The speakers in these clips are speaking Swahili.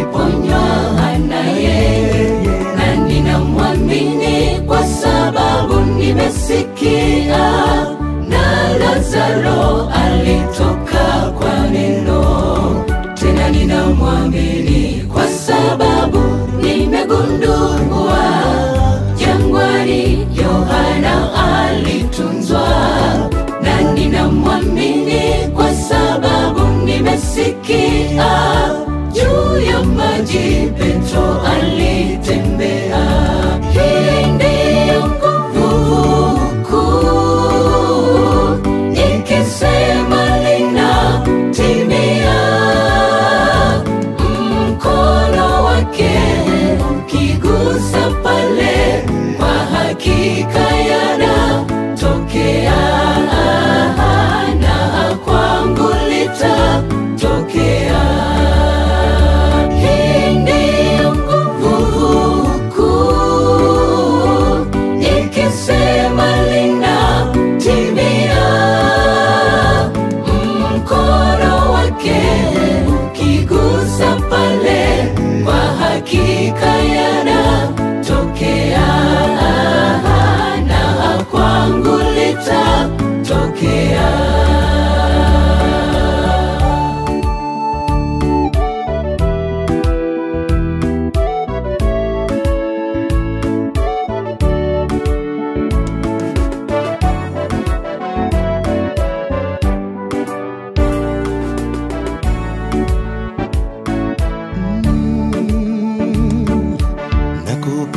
niliponywa naye, na ninamwamini kwa sababu nimesikia, na Lazaro alitoka kwa neno. Tena ninamwamini kwa sababu nimegundua jangwani Yohana alitunzwa, na ninamwamini kwa sababu nimesikia juu ya maji Petro alitembea. Hii ndiyo nguvu kuu, ikisema linatimia. Mkono wake ukigusa pale, kwa hakika yanatokea, na kwangu litatokea. Hii ndiyo nguvu kuu, ikisema linatimia. Mkono wake ukigusa pale, kwa hakika yanatokea, na kwangu litatokea.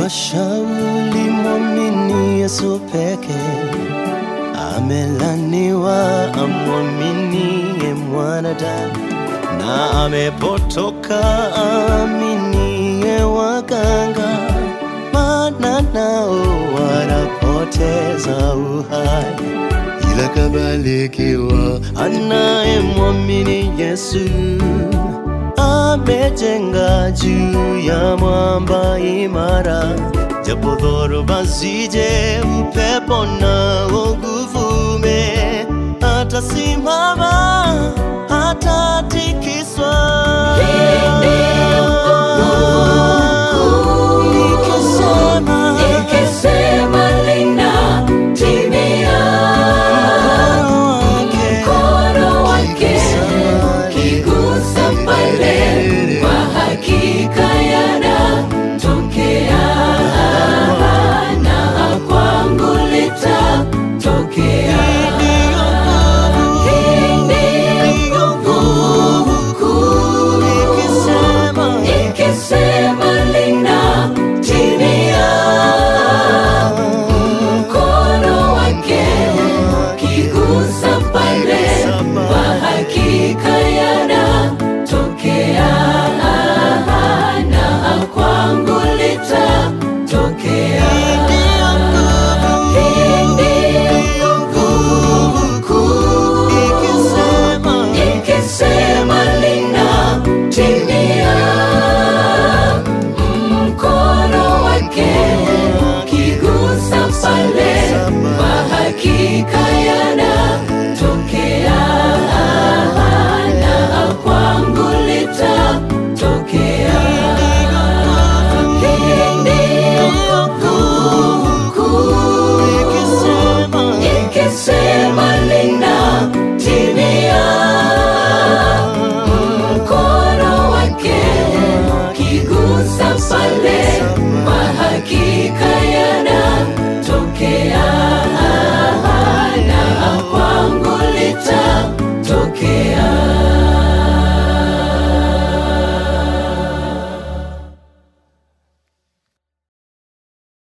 Shauli mwamini Yesu peke, amelaniwa amwaminie mwanadamu, na amepotoka aminie waganga, maana nao wanapoteza uhai. Ila kabarikiwa anayemwamini Yesu, amejenga juu ya mwamba imara. Japo dhoruba zije, upepo nao uvume, atasimama, hatatikisika.